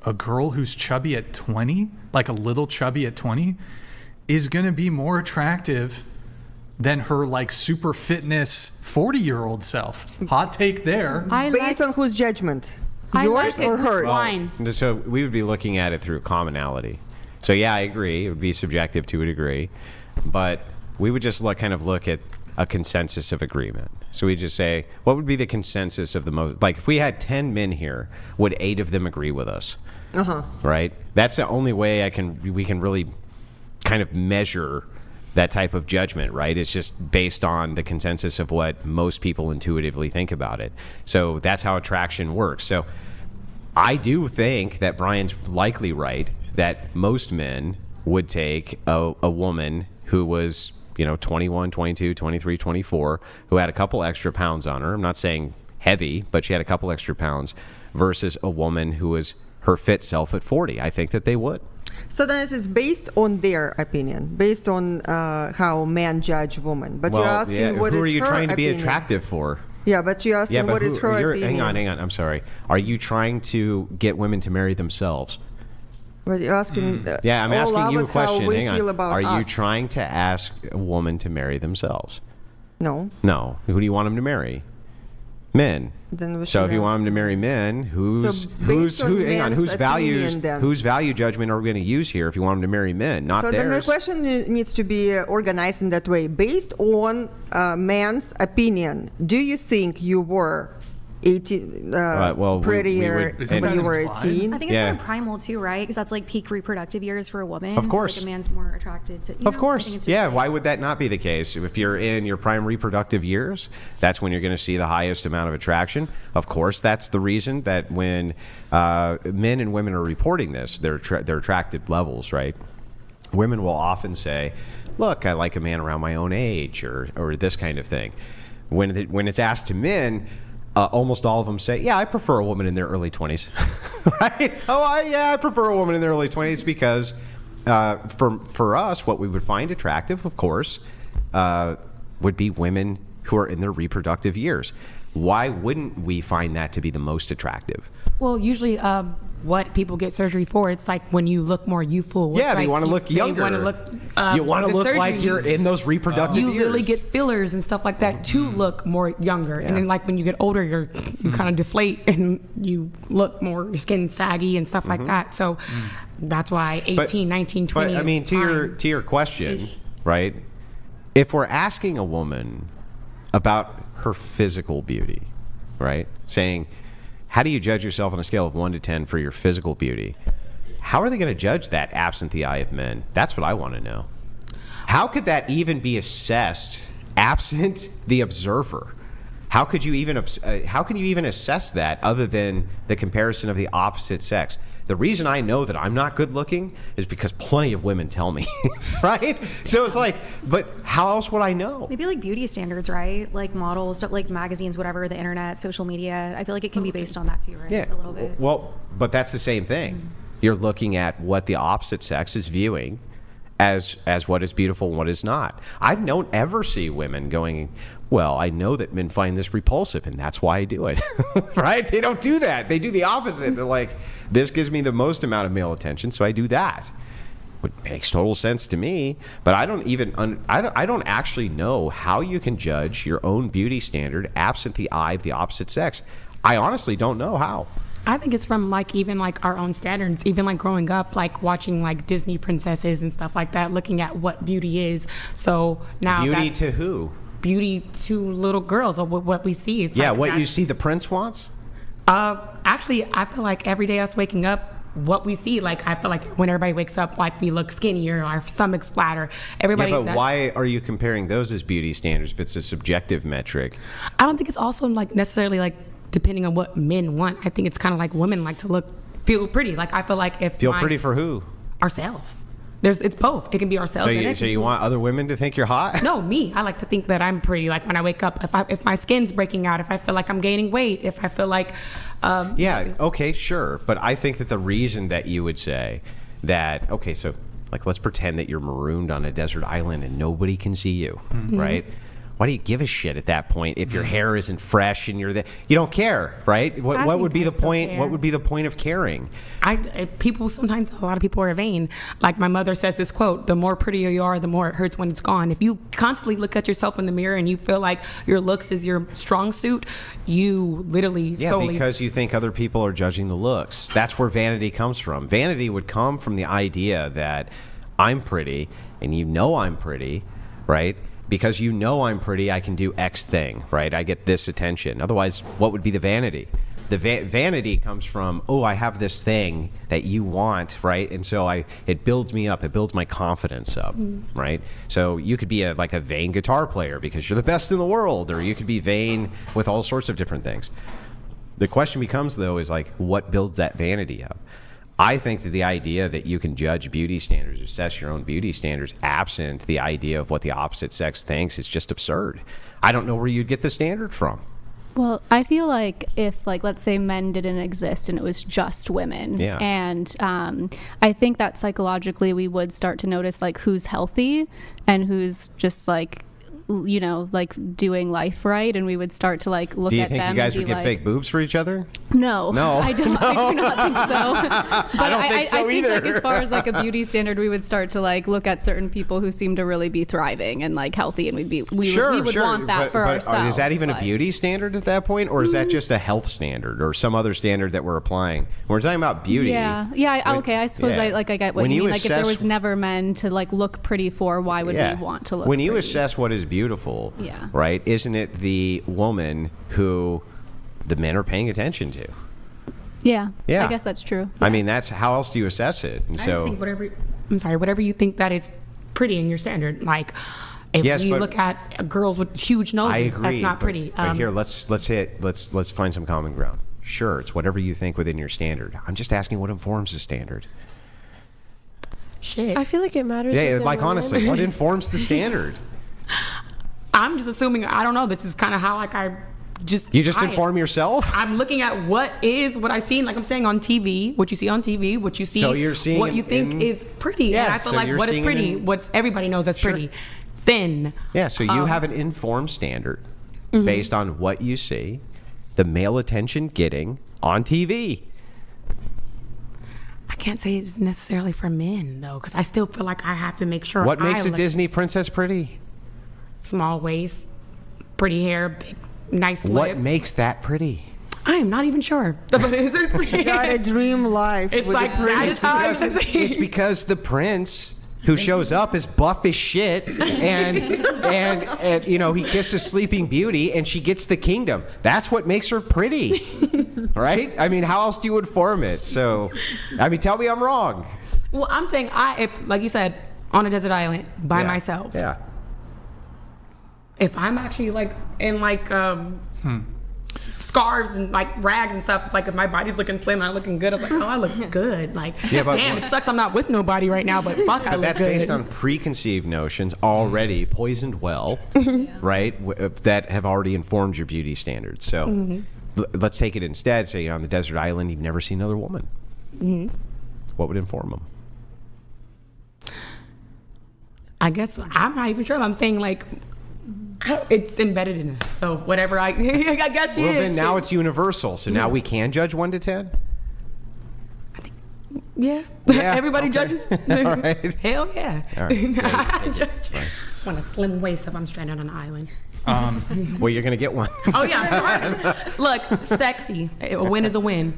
a girl who's chubby at 20, like a little chubby at 20, is going to be more attractive than her like super fitness 40-year-old self. Hot take there. Based on whose judgment? Yours or hers? Mine. So we would be looking at it through commonality. So yeah, I agree. It would be subjective to a degree, but we would just look at a consensus of agreement. So we just say, what would be the consensus of the most? Like if we had 10 men here, would 8 of them agree with us? Right. That's the only way we can really kind of measure that type of judgment, right? It's just based on the consensus of what most people intuitively think about it. So that's how attraction works. So I do think that Brian's likely right that most men would take a woman who was, 21, 22, 23, 24, who had a couple extra pounds on her. I'm not saying heavy, but she had a couple extra pounds versus a woman who was her fit self at 40. I think that they would. So then it is based on their opinion, based on how men judge women. But you're asking what is her opinion. Who are you trying to be attractive for? Yeah, but you're asking what is her opinion. Hang on. I'm sorry. Are you trying to get women to marry themselves? But you're asking I'm asking you a question. How we hang on. feel about Are us. you trying to ask a woman to marry themselves? No. No. Who do you want them to marry? Men. Then so if you want them to marry men, whose value judgment are we going to use here if you want them to marry men, not theirs? So then the question needs to be organized in that way. Based on man's opinion, do you think you were 18, prettier when you were 18? I think it's kind of primal too, right? Because that's like peak reproductive years for a woman. Of course. So like a man's more attracted to, of course. Why would that not be the case? If you're in your prime reproductive years, that's when you're going to see the highest amount of attraction. Of course, that's the reason that when men and women are reporting this, their attracted levels, right? Women will often say, look, I like a man around my own age or this kind of thing. When it's asked to men, almost all of them say, yeah, I prefer a woman in their early 20s. Right? I prefer a woman in their early 20s because for us, what we would find attractive, of course, would be women who are in their reproductive years. Why wouldn't we find that to be the most attractive? Well, usually what people get surgery for, it's like when you look more youthful. Yeah, like you want to look younger. You want to look surgery, like you're in those reproductive years. You really get fillers and stuff like that to look more younger. Yeah. And then like when you get older, you kind of deflate and you look more, your skin saggy and stuff like that. So that's why 18, 19, 20 But I mean, to your question, right? If we're asking a woman about her physical beauty, right? Saying, how do you judge yourself on a scale of 1 to 10 for your physical beauty? How are they going to judge that absent the eye of men? That's what I want to know. How could that even be assessed absent the observer? How could you even assess that other than the comparison of the opposite sex? The reason I know that I'm not good looking is because plenty of women tell me, right? So it's like, but how else would I know? Maybe like beauty standards, right? Like models, stuff like magazines, whatever, the internet, social media. I feel like it can be based on that too, right? Yeah. A little bit. Well, but that's the same thing. You're looking at what the opposite sex is viewing as what is beautiful and what is not. I don't ever see women going, well, I know that men find this repulsive and that's why I do it. Right? They don't do that. They do the opposite. They're like, this gives me the most amount of male attention, so I do that. It makes total sense to me, but I don't actually know how you can judge your own beauty standard absent the eye of the opposite sex. I honestly don't know how. I think it's from like even like our own standards, even like growing up, like watching like Disney princesses and stuff like that, looking at what beauty is. So now beauty to who? Beauty to little girls, or what we see. It's yeah, like what you see the prince wants? Actually, I feel like every day us waking up, what we see, like I feel like when everybody wakes up, like we look skinnier, our stomach's flatter. Everybody. Yeah, but why are you comparing those as beauty standards if it's a subjective metric? I don't think it's also like necessarily like depending on what men want. I think it's kind of like women like to feel pretty. Like I feel like if feel pretty for who? Ourselves. It's both. It can be ourselves. So you want other women to think you're hot? No, me. I like to think that I'm pretty. Like when I wake up, if my skin's breaking out, if I feel like I'm gaining weight, if I feel like. Yeah. Okay. Sure. But I think that the reason that you would say that, okay, so like let's pretend that you're marooned on a desert island and nobody can see you, right? why do you give a shit at that point if your hair isn't fresh and you don't care, right? What would be the point? What would be the point of caring? Sometimes a lot of people are vain. Like my mother says this quote: "The more prettier you are, the more it hurts when it's gone." If you constantly look at yourself in the mirror and you feel like your looks is your strong suit, you literally because you think other people are judging the looks. That's where vanity comes from. Vanity would come from the idea that I'm pretty, and you know I'm pretty, right? Because you know I'm pretty, I can do X thing, right? I get this attention. Otherwise, what would be the vanity? The vanity comes from, oh, I have this thing that you want, right? And so it builds me up. It builds my confidence up, right? So you could be a vain guitar player because you're the best in the world, or you could be vain with all sorts of different things. The question becomes, though, is like, what builds that vanity up? I think that the idea that you can judge beauty standards, assess your own beauty standards, absent the idea of what the opposite sex thinks, is just absurd. I don't know where you'd get the standard from. Well, I feel like if, let's say men didn't exist and it was just women, and I think that psychologically we would start to notice, who's healthy and who's just, doing life right, and we would start to, look at them. Do you think you guys would get fake boobs for each other? No. I do not think so. But I don't think so either. I think, as far as, a beauty standard, we would start to, look at certain people who seem to really be thriving and, healthy, and we would want that for ourselves. Is that even a beauty standard at that point, or is that just a health standard or some other standard that we're applying? When we're talking about beauty. I suppose I get what you mean. If there was never men to, look pretty for, why would we want to look When you pretty? assess what is beautiful, right, isn't it the woman who the men are paying attention to? Yeah, I guess that's true. I mean, that's how else do you assess it? And I just think whatever you think that is pretty in your standard, if you look at girls with huge noses, I agree, that's not pretty. But here, let's find some common ground. Sure, it's whatever you think within your standard. I'm just asking what informs the standard. Shit, I feel like it matters. Yeah, honestly, what informs the standard? I'm just assuming. I don't know. This is kind of how you just inform yourself. I'm looking at what I see, like I'm saying, on TV, what you see on TV, what you see, so you're seeing what you think is pretty. Yeah, and I feel like what is pretty, what everybody knows that's pretty, thin. Yeah, so you have an informed standard based on what you see, the male attention getting on TV. I can't say it's necessarily for men, though, because I still feel like I have to make sure. What makes a Disney princess pretty? Small waist, pretty hair, big, nice lips. What makes that pretty? I am not even sure. But is it pretty? She got a dream life. It's with like it's because the prince who shows up is buff as shit, and he kisses Sleeping Beauty, and she gets the kingdom. That's what makes her pretty, right? I mean, how else do you inform it? So, I mean, tell me I'm wrong. Well, I'm saying if, like you said, on a desert island by myself. Yeah. If I'm actually in scarves and rags and stuff, it's like if my body's looking slim and I'm looking good, I'm like, oh, I look good. Damn, it sucks I'm not with nobody right now, but fuck, I look good. But that's based on preconceived notions already poisoned well, right? That have already informed your beauty standards. So let's take it instead. Say you're on the desert island, you've never seen another woman. What would inform them? I guess I'm not even sure. I'm saying it's embedded in us. So whatever I guess. Well, then now it's universal. So now we can judge 1 to 10. I think, yeah. Everybody judges. All right. Hell yeah. All right. I judge. Want a slim waist if I'm stranded on an island. Well, you're gonna get one. Oh yeah. Look, sexy. A win is a win.